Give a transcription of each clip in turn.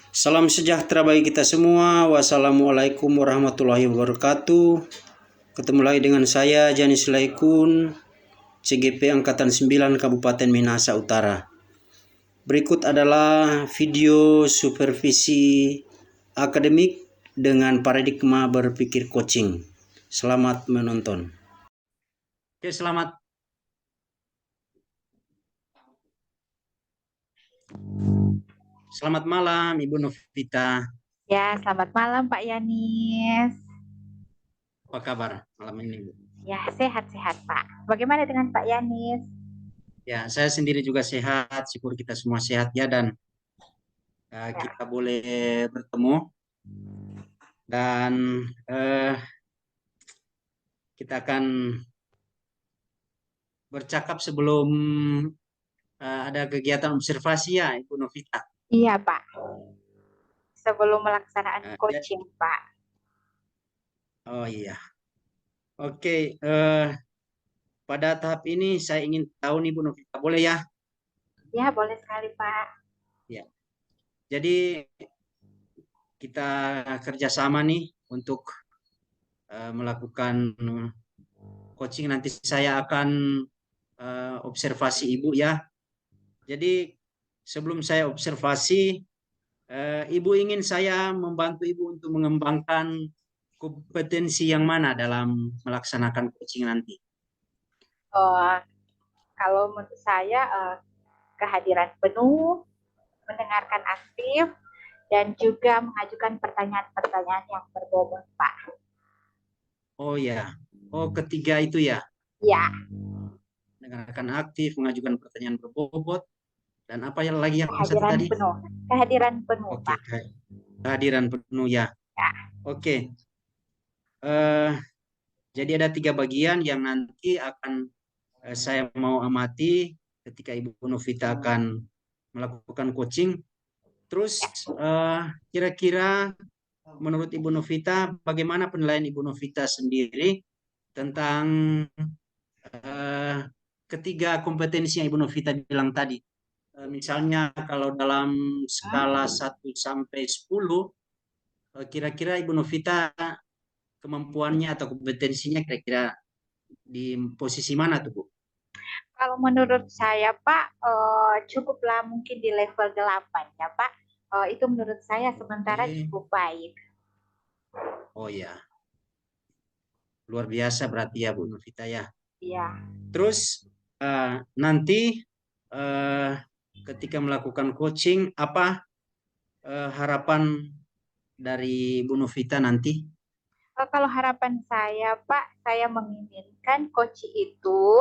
Salam sejahtera bagi kita semua. Wassalamualaikum warahmatullahi wabarakatuh. Ketemu lagi dengan saya Janis Laikun, CGP Angkatan 9 Kabupaten Minahasa Utara. Berikut adalah video supervisi akademik dengan paradigma berpikir coaching. Selamat menonton. Oke, selamat malam Ibu Novita. Ya, selamat malam Pak Yanis. Apa kabar malam ini, Bu? Ya, sehat-sehat Pak. Bagaimana dengan Pak Yanis? Ya, saya sendiri juga sehat. Syukur kita semua sehat ya, dan kita boleh bertemu dan kita akan bercakap sebelum ada kegiatan observasi ya, Ibu Novita. Iya Pak, sebelum melaksanaan Ya, coaching Pak. oh iya, oke. Pada tahap ini saya ingin tahu nih Bu Novita, boleh ya? Ya, boleh sekali Pak. Ya. Jadi kita kerjasama nih untuk melakukan coaching. Nanti saya akan observasi Ibu ya. Jadi sebelum saya observasi, Ibu ingin saya membantu Ibu untuk mengembangkan kompetensi yang mana dalam melaksanakan coaching nanti? Kalau menurut saya kehadiran penuh, mendengarkan aktif, dan juga mengajukan pertanyaan-pertanyaan yang berbobot Pak. Oh ya, oh ketiga itu ya, Ya, mendengarkan aktif, mengajukan pertanyaan berbobot, dan apa yang lagi yang satu kehadiran tadi? penuh. Kehadiran penuh Oke, Pak. kehadiran penuh ya. Ya, Oke, eh, jadi ada tiga bagian yang nanti akan saya mau amati ketika Ibu Novita akan melakukan coaching. Terus kira-kira menurut Ibu Novita, bagaimana penilaian Ibu Novita sendiri tentang eh, ketiga kompetensi yang Ibu Novita bilang tadi? Misalnya kalau dalam skala 1 sampai 10, kira-kira Ibu Novita kemampuannya atau kompetensinya kira-kira di posisi mana tuh, Bu? kalau menurut saya Pak, cukuplah mungkin di level 8 ya Pak. Itu menurut saya sementara Oke. cukup baik. Oh ya, luar biasa berarti ya Bu Novita ya. Iya. Terus nanti eh, ketika melakukan coaching, apa harapan dari Bu Novita nanti? Kalau harapan saya Pak, saya menginginkan coach itu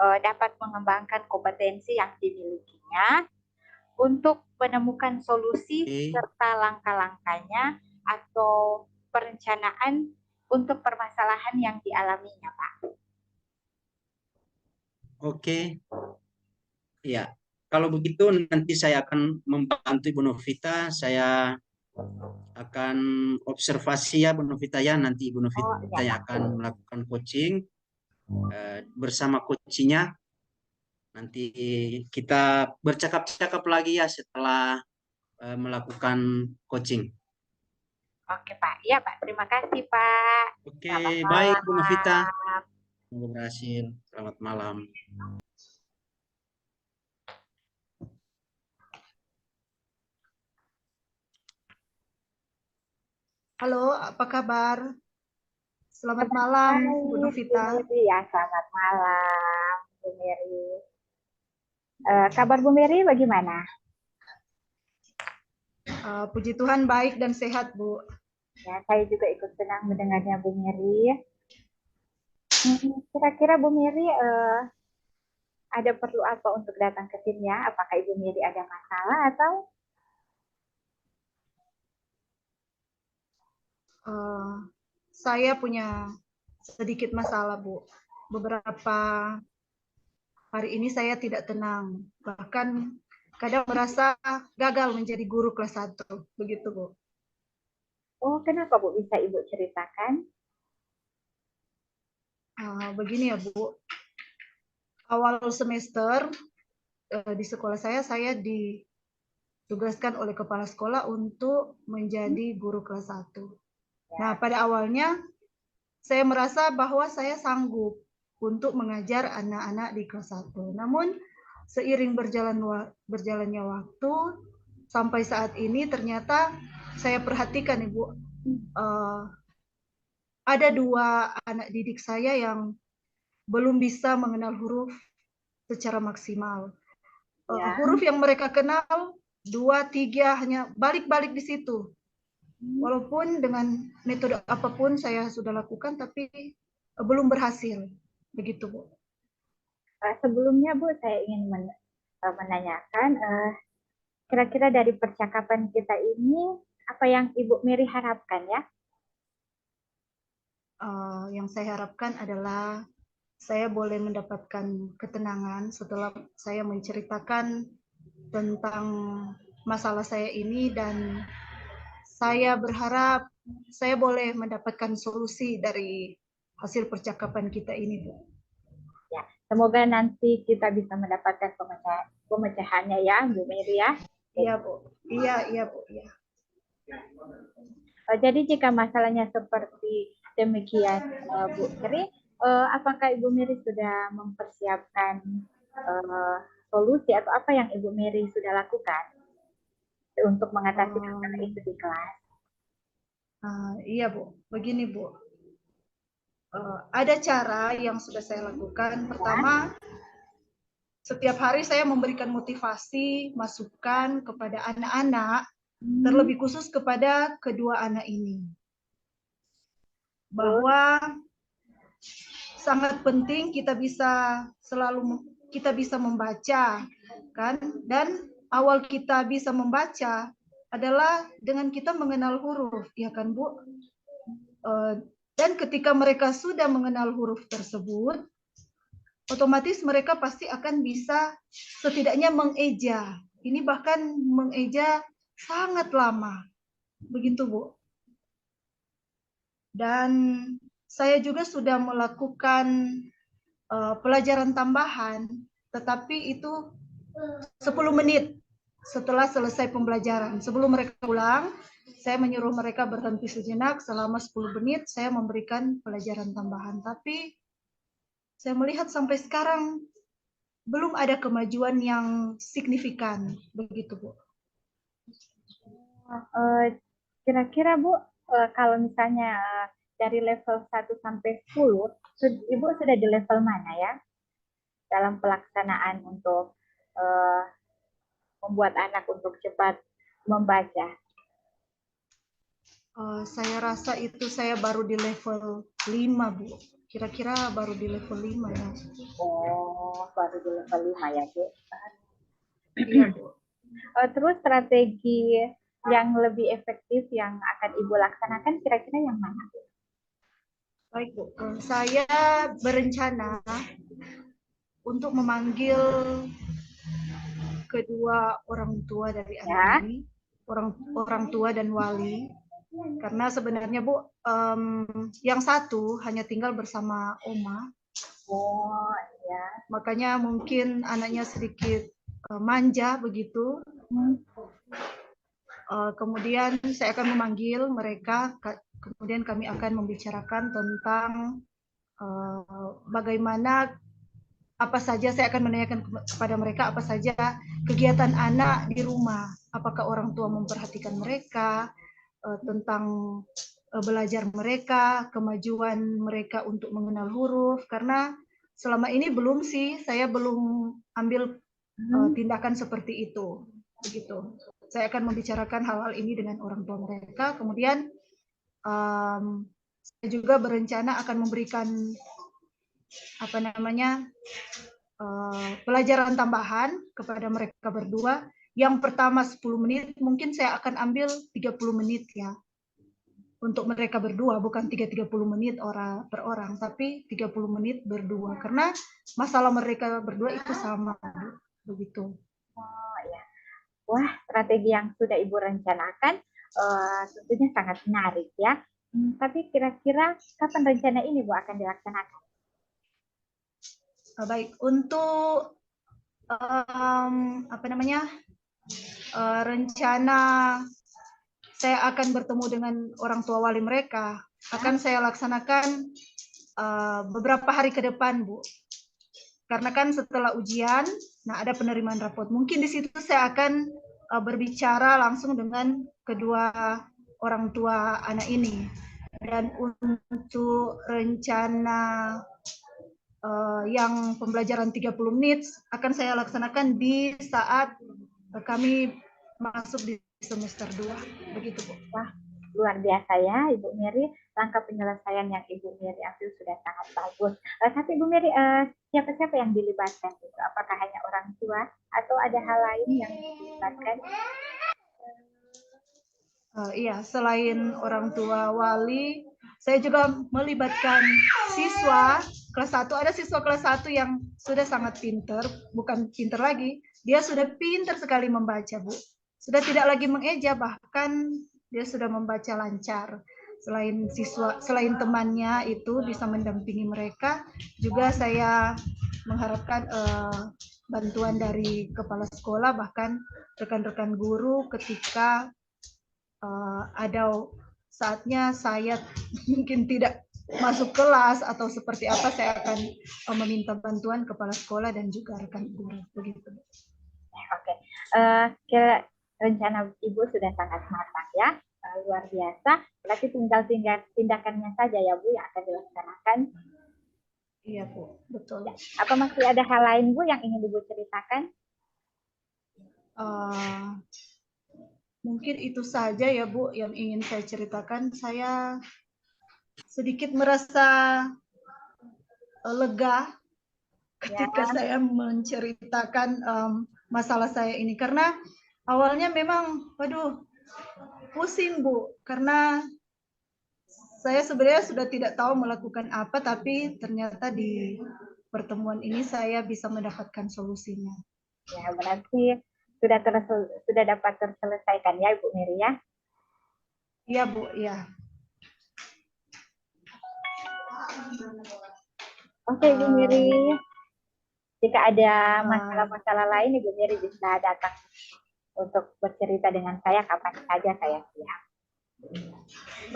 dapat mengembangkan kompetensi yang dimilikinya untuk menemukan solusi Oke, serta langkah-langkahnya atau perencanaan untuk permasalahan yang dialaminya Pak. oke, ya. Kalau begitu nanti saya akan membantu Bu Novita. Saya akan observasi ya Bu Novita ya. Nanti Bu Oh Novita iya yang Pak. akan melakukan coaching bersama coachnya. Nanti kita bercakap-cakap lagi ya setelah melakukan coaching. Oke Pak. Iya Pak. Terima kasih Pak. Oke, Selamat baik Bu malam. Novita. Semoga berhasil. Selamat malam. Halo, apa kabar? Selamat malam, Bu Baik, Bu Novita. Mary ya. Selamat malam, Bu Mary. Kabar Bu Mary bagaimana? Puji Tuhan baik dan sehat, Bu. Ya, saya juga ikut senang mendengarnya Bu Mary. Kira-kira Bu Mary ada perlu apa untuk datang ke timnya? Apakah Ibu Mary ada masalah atau? Saya punya sedikit masalah, Bu. Beberapa hari ini saya tidak tenang. Bahkan kadang merasa gagal menjadi guru kelas 1. Begitu, Bu. Oh, kenapa Bu? Bisa Ibu ceritakan? Begini ya, Bu. Awal semester di sekolah saya ditugaskan oleh kepala sekolah untuk menjadi guru kelas 1. Nah, pada awalnya saya merasa bahwa saya sanggup untuk mengajar anak-anak di kelas 1. Namun seiring berjalannya waktu sampai saat ini ternyata saya perhatikan Ibu, ada 2 anak didik saya yang belum bisa mengenal huruf secara maksimal. Huruf yang mereka kenal 2, 3 hanya balik-balik di situ. Walaupun dengan metode apapun saya sudah lakukan, tapi belum berhasil. Begitu, Bu. Sebelumnya, Bu, saya ingin menanyakan, kira-kira dari percakapan kita ini, apa yang Ibu Mary harapkan ya? Yang saya harapkan adalah saya boleh mendapatkan ketenangan setelah saya menceritakan tentang masalah saya ini, dan saya berharap saya boleh mendapatkan solusi dari hasil percakapan kita ini, Bu. Ya, semoga nanti kita bisa mendapatkan pemecahannya ya, Bu Mary ya. Iya, Bu. Iya, Bu. Iya. Jadi jika masalahnya seperti demikian, Bu Mary, apakah Ibu Mary sudah mempersiapkan solusi atau apa yang Ibu Mary sudah lakukan untuk mengatasi masalah itu di kelas? Iya, Bu. Begini, Bu. Ada cara yang sudah saya lakukan. Pertama, setiap hari saya memberikan motivasi, masukan kepada anak-anak, terlebih khusus kepada kedua anak ini, bahwa sangat penting kita bisa membaca, kan? Dan awal kita bisa membaca adalah dengan kita mengenal huruf, ya kan, Bu? Dan ketika mereka sudah mengenal huruf tersebut, otomatis mereka pasti akan bisa setidaknya mengeja. Ini bahkan mengeja sangat lama. Begitu, Bu. Dan saya juga sudah melakukan pelajaran tambahan, tetapi itu 10 menit setelah selesai pembelajaran. Sebelum mereka pulang, saya menyuruh mereka berhenti sejenak selama 10 menit, saya memberikan pelajaran tambahan. Tapi saya melihat sampai sekarang belum ada kemajuan yang signifikan. Begitu, Bu. Kira-kira, Bu, kalau misalnya dari level 1 sampai 10, Ibu sudah di level mana ya? Dalam pelaksanaan untuk membuat anak untuk cepat membaca. Saya rasa itu saya baru di level 5, Bu. Kira-kira baru di level 5 ya. Oh, baru di level 5 ya, Bu. Iya, Bu. Terus strategi yang lebih efektif yang akan Ibu laksanakan kira-kira yang mana, Bu? Baik, Bu. Saya berencana untuk memanggil kedua orang tua dari anak ini, orang tua dan wali, karena sebenarnya, Bu, yang satu hanya tinggal bersama oma. Oh, ya. Makanya mungkin anaknya sedikit manja begitu. Kemudian saya akan memanggil mereka, kemudian kami akan membicarakan tentang bagaimana, apa saja, saya akan menanyakan kepada mereka apa saja kegiatan anak di rumah, apakah orang tua memperhatikan mereka, tentang belajar mereka, kemajuan mereka untuk mengenal huruf, karena selama ini belum sih, saya belum ambil tindakan seperti itu. Begitu. Saya akan membicarakan hal-hal ini dengan orang tua mereka, kemudian saya juga berencana akan memberikan pelajaran tambahan kepada mereka berdua. Yang pertama 10 menit, mungkin saya akan ambil 30 menit ya. Untuk mereka berdua, bukan 30 menit per orang, tapi 30 menit berdua. Karena masalah mereka berdua itu sama. Begitu. Oh, ya. Wah, strategi yang sudah Ibu rencanakan tentunya sangat menarik ya. Tapi kira-kira kapan rencana ini, Bu, akan dilaksanakan? Baik, untuk rencana saya akan bertemu dengan orang tua wali mereka akan saya laksanakan beberapa hari ke depan, Bu. Karena kan setelah ujian, nah ada penerimaan rapot. Mungkin di situ saya akan berbicara langsung dengan kedua orang tua anak ini. Dan untuk rencana yang pembelajaran 30 menit akan saya laksanakan di saat kami masuk di semester 2. Begitu, Bu. Wah, luar biasa ya Ibu Mary. Langkah penyelesaian yang Ibu Mary ambil sudah sangat bagus. Tapi Ibu Mary, siapa-siapa yang dilibatkan itu? Apakah hanya orang tua atau ada hal lain yang dilibatkan? Iya, selain orang tua wali, saya juga melibatkan siswa kelas 1. Ada siswa kelas 1 yang sudah sangat pinter, bukan pinter lagi, dia sudah pinter sekali membaca, Bu. Sudah tidak lagi mengeja, bahkan dia sudah membaca lancar. Selain temannya itu bisa mendampingi mereka, juga saya mengharapkan bantuan dari kepala sekolah, bahkan rekan-rekan guru ketika ada saatnya saya mungkin tidak masuk kelas atau seperti apa, saya akan meminta bantuan kepala sekolah dan juga rekan guru. Begitu. Oke, rencana Ibu sudah sangat matang ya, luar biasa. Berarti tinggal tindakannya saja ya Bu yang akan dilaksanakan. Iya Bu, betul. Apa masih ada hal lain Bu yang ingin Ibu ceritakan? Mungkin itu saja ya Bu yang ingin saya ceritakan. Saya sedikit merasa lega ketika saya menceritakan masalah saya ini, karena awalnya memang waduh pusing Bu, karena saya sebenarnya sudah tidak tahu melakukan apa, tapi ternyata di pertemuan ini saya bisa mendapatkan solusinya. Ya, berarti sudah dapat terselesaikan ya Ibu Mary ya? Iya Bu, iya. Oke Ibu Mary, jika ada masalah-masalah lain Ibu Mary bisa datang untuk bercerita dengan saya kapan saja, saya siap.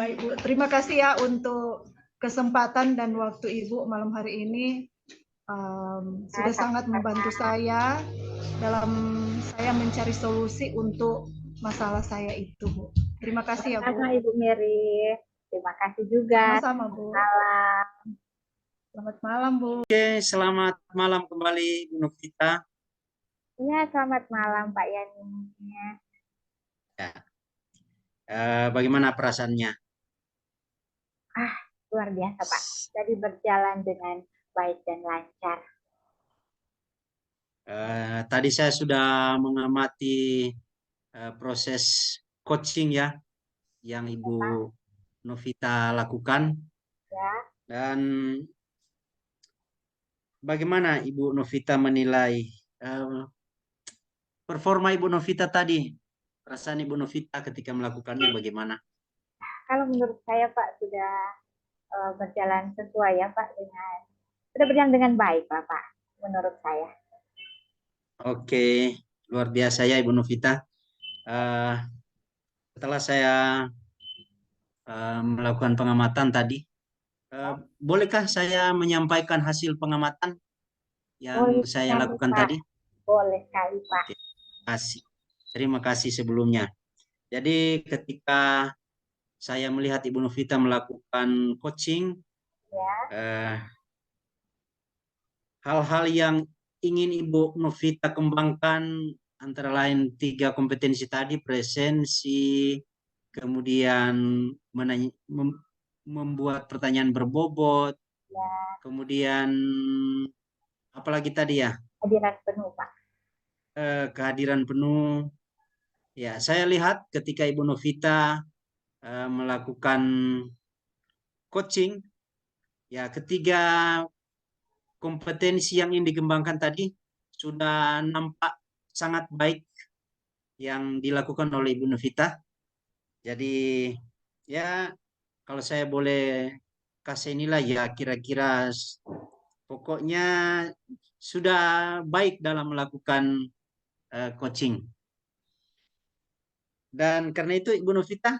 Baik Bu, terima kasih ya untuk kesempatan dan waktu Ibu malam hari ini. Sudah sangat membantu saya dalam saya mencari solusi untuk masalah saya itu, Bu. Terima kasih ya Bu. Sama Ibu Mary, terima kasih juga. Sama-sama Bu. Malam. Selamat malam Bu. Oke, selamat malam kembali Bu Novita. Iya, selamat malam Pak Yani. Ya. Bagaimana perasaannya? Luar biasa Pak. Jadi berjalan dengan baik dan lancar. Tadi saya sudah mengamati proses coaching ya yang Ibu Novita lakukan. Ya. Dan bagaimana Ibu Novita menilai performa Ibu Novita tadi? Perasaan Ibu Novita ketika melakukannya bagaimana? Kalau menurut saya Pak sudah berjalan sesuai ya Pak, sudah berjalan dengan baik Pak menurut saya. Oke, luar biasa ya Ibu Novita. Setelah saya melakukan pengamatan tadi, bolehkah saya menyampaikan hasil pengamatan yang saya lakukan Pak. tadi? Boleh sekali Pak. Terima kasih sebelumnya. Jadi ketika saya melihat Ibu Novita melakukan coaching, hal-hal yang ingin Ibu Novita kembangkan antara lain 3 kompetensi tadi, presensi, kemudian membuat pertanyaan berbobot, kemudian apalagi tadi ya? Kehadiran penuh Pak. Kehadiran penuh. Ya, saya lihat ketika Ibu Novita melakukan coaching, ya ketiga kompetensi yang ingin dikembangkan tadi sudah nampak sangat baik yang dilakukan oleh Ibu Novita. Jadi ya kalau saya boleh kasih nilai ya kira-kira pokoknya sudah baik dalam melakukan coaching. Dan karena itu Ibu Novita,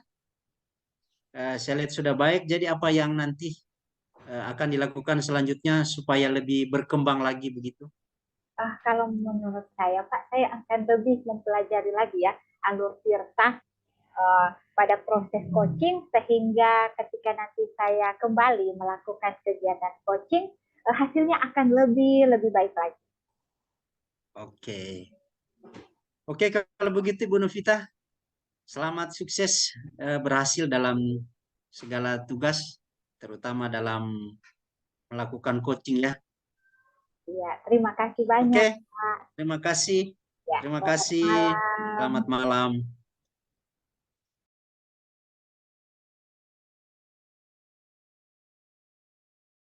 saya lihat sudah baik. Jadi apa yang nanti akan dilakukan selanjutnya supaya lebih berkembang lagi begitu? Kalau menurut saya, Pak, saya akan lebih mempelajari lagi ya alur tirta pada proses coaching, sehingga ketika nanti saya kembali melakukan kegiatan coaching, hasilnya akan lebih baik lagi. Oke. Oke, kalau begitu Bu Novita, selamat sukses berhasil dalam segala tugas, terutama dalam melakukan coaching ya. Ya, terima kasih banyak, Oke, Pak. terima kasih. Ya, Terima selamat kasih. malam. Selamat malam.